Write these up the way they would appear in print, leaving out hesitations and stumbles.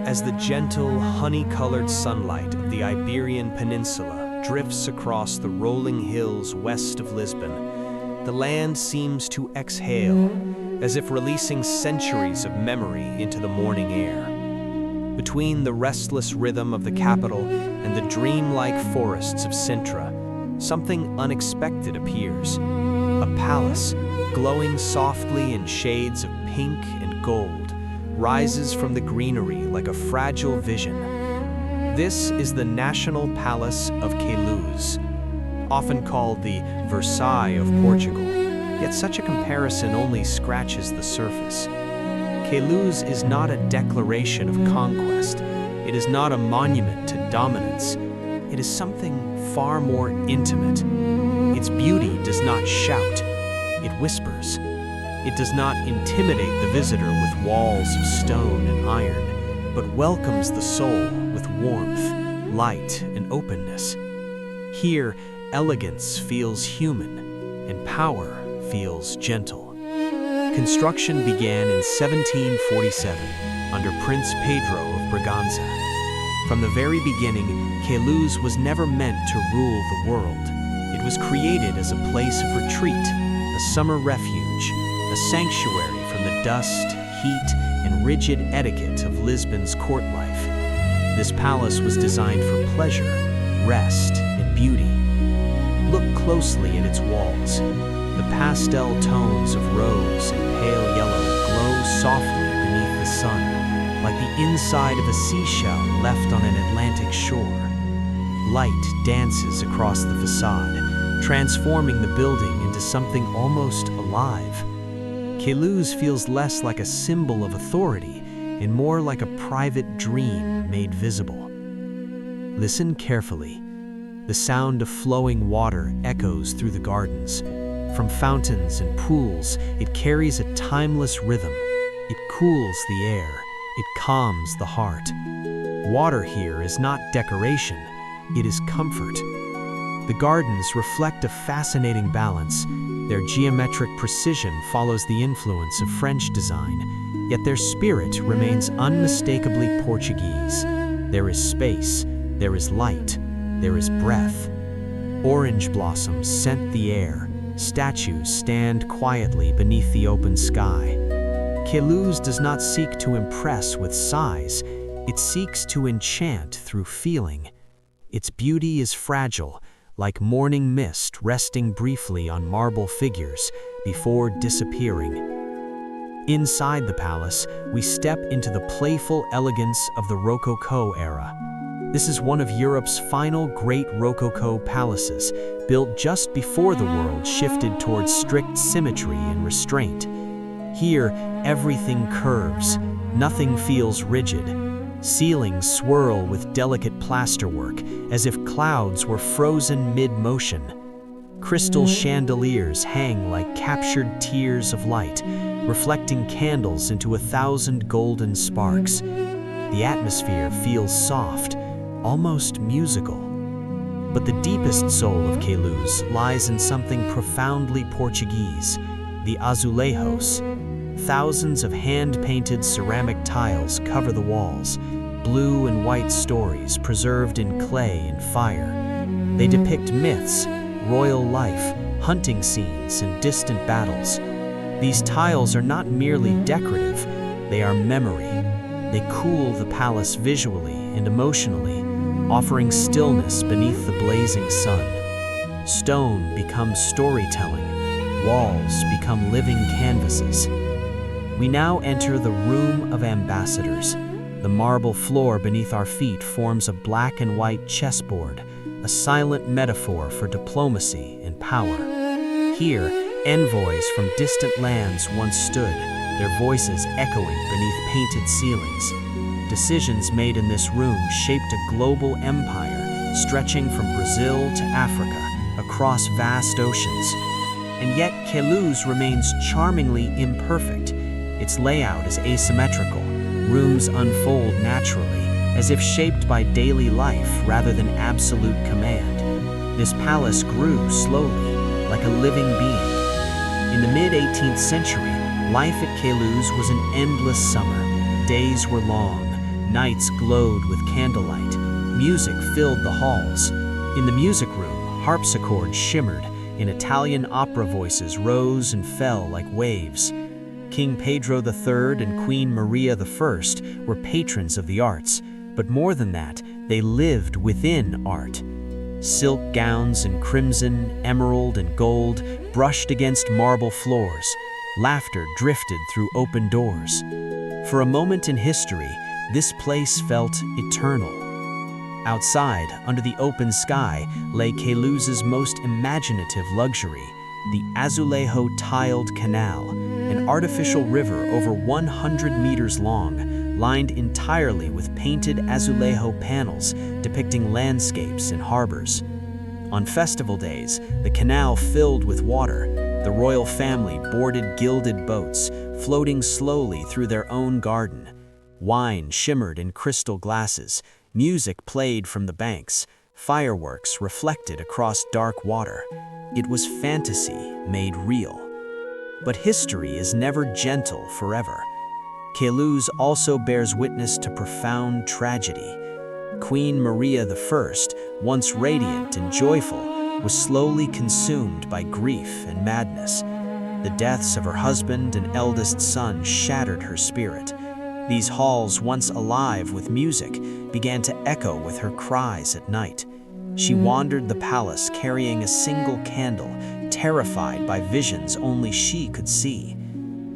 As the gentle, honey-colored sunlight of the Iberian Peninsula drifts across the rolling hills west of Lisbon, the land seems to exhale, as if releasing centuries of memory into the morning air. Between the restless rhythm of the capital and the dreamlike forests of Sintra, something unexpected appears. A palace, glowing softly in shades of pink and gold, rises from the greenery like a fragile vision. This is the National Palace of Queluz, often called the Versailles of Portugal, yet such a comparison only scratches the surface. Queluz is not a declaration of conquest. It is not a monument to dominance. It is something far more intimate. Its beauty does not shout, it whispers. It does not intimidate the visitor with walls of stone and iron, but welcomes the soul with warmth, light, and openness. Here, elegance feels human, and power feels gentle. Construction began in 1747 under Prince Pedro of Braganza. From the very beginning, Queluz was never meant to rule the world. It was created as a place of retreat, a summer refuge, a sanctuary from the dust, heat, and rigid etiquette of Lisbon's court life. This palace was designed for pleasure, rest, and beauty. Look closely at its walls. The pastel tones of rose and pale yellow glow softly beneath the sun, like the inside of a seashell left on an Atlantic shore. Light dances across the facade, transforming the building into something almost alive. Queluz feels less like a symbol of authority and more like a private dream made visible. Listen carefully. The sound of flowing water echoes through the gardens. From fountains and pools, it carries a timeless rhythm. It cools the air. It calms the heart. Water here is not decoration. It is comfort. The gardens reflect a fascinating balance. Their geometric precision follows the influence of French design, yet their spirit remains unmistakably Portuguese. There is space, there is light, there is breath. Orange blossoms scent the air. Statues stand quietly beneath the open sky. Queluz does not seek to impress with size. It seeks to enchant through feeling. Its beauty is fragile, like morning mist resting briefly on marble figures before disappearing. Inside the palace, we step into the playful elegance of the Rococo era. This is one of Europe's final great Rococo palaces, built just before the world shifted towards strict symmetry and restraint. Here, everything curves, nothing feels rigid. Ceilings swirl with delicate plasterwork, as if clouds were frozen mid-motion. Crystal chandeliers hang like captured tears of light, reflecting candles into 1,000 golden sparks. The atmosphere feels soft, almost musical. But the deepest soul of Queluz lies in something profoundly Portuguese, the Azulejos. Thousands of hand-painted ceramic tiles cover the walls, blue and white stories preserved in clay and fire. They depict myths, royal life, hunting scenes, and distant battles. These tiles are not merely decorative, they are memory. They cool the palace visually and emotionally, offering stillness beneath the blazing sun. Stone becomes storytelling, walls become living canvases. We now enter the Room of Ambassadors. The marble floor beneath our feet forms a black and white chessboard, a silent metaphor for diplomacy and power. Here, envoys from distant lands once stood, their voices echoing beneath painted ceilings. Decisions made in this room shaped a global empire, stretching from Brazil to Africa, across vast oceans. And yet, Queluz remains charmingly imperfect. Its layout is asymmetrical. Rooms unfold naturally, as if shaped by daily life rather than absolute command. This palace grew slowly, like a living being. In the mid-18th century, life at Queluz was an endless summer. Days were long, Nights glowed with candlelight. Music filled the halls. In the music room, harpsichords shimmered, and Italian opera voices rose and fell like waves. King Pedro III and Queen Maria I were patrons of the arts, but more than that, they lived within art. Silk gowns in crimson, emerald, and gold brushed against marble floors. Laughter drifted through open doors. For a moment in history, this place felt eternal. Outside, under the open sky, lay Queluz's most imaginative luxury, the Azulejo tiled canal, an artificial river over 100 meters long, lined entirely with painted azulejo panels depicting landscapes and harbors. On festival days, the canal filled with water. The royal family boarded gilded boats, floating slowly through their own garden. Wine shimmered in crystal glasses, music played from the banks, fireworks reflected across dark water. It was fantasy made real. But history is never gentle forever. Queluz also bears witness to profound tragedy. Queen Maria I, once radiant and joyful, was slowly consumed by grief and madness. The deaths of her husband and eldest son shattered her spirit. These halls, once alive with music, began to echo with her cries at night. She wandered the palace carrying a single candle, terrified by visions only she could see.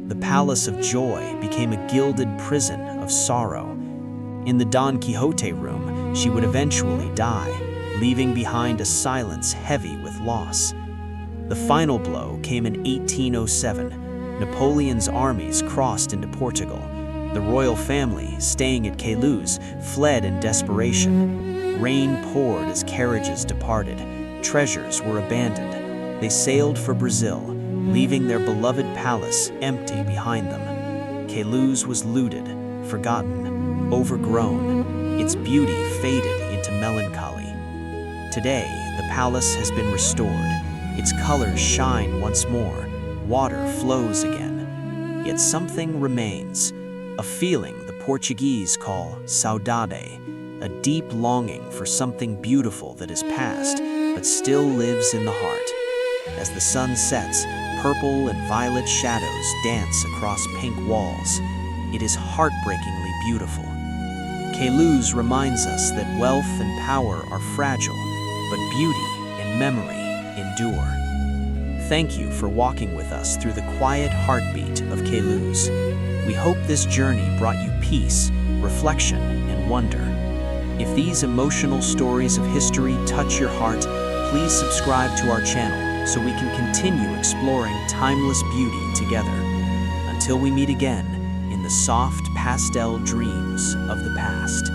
The palace of joy became a gilded prison of sorrow. In the Don Quixote room, she would eventually die, leaving behind a silence heavy with loss. The final blow came in 1807. Napoleon's armies crossed into Portugal. The royal family, staying at Queluz, fled in desperation. Rain poured as carriages departed. Treasures were abandoned. They sailed for Brazil, leaving their beloved palace empty behind them. Queluz was looted, forgotten, overgrown. Its beauty faded into melancholy. Today, the palace has been restored. Its colors shine once more. Water flows again. Yet something remains. A feeling the Portuguese call Saudade, a deep longing for something beautiful that is past, but still lives in the heart. As the sun sets, purple and violet shadows dance across pink walls. It is heartbreakingly beautiful. Queluz reminds us that wealth and power are fragile, but beauty and memory endure. Thank you for walking with us through the quiet heartbeat of Queluz. We hope this journey brought you peace, reflection, and wonder. If these emotional stories of history touch your heart, please subscribe to our channel so we can continue exploring timeless beauty together. Until we meet again in the soft pastel dreams of the past.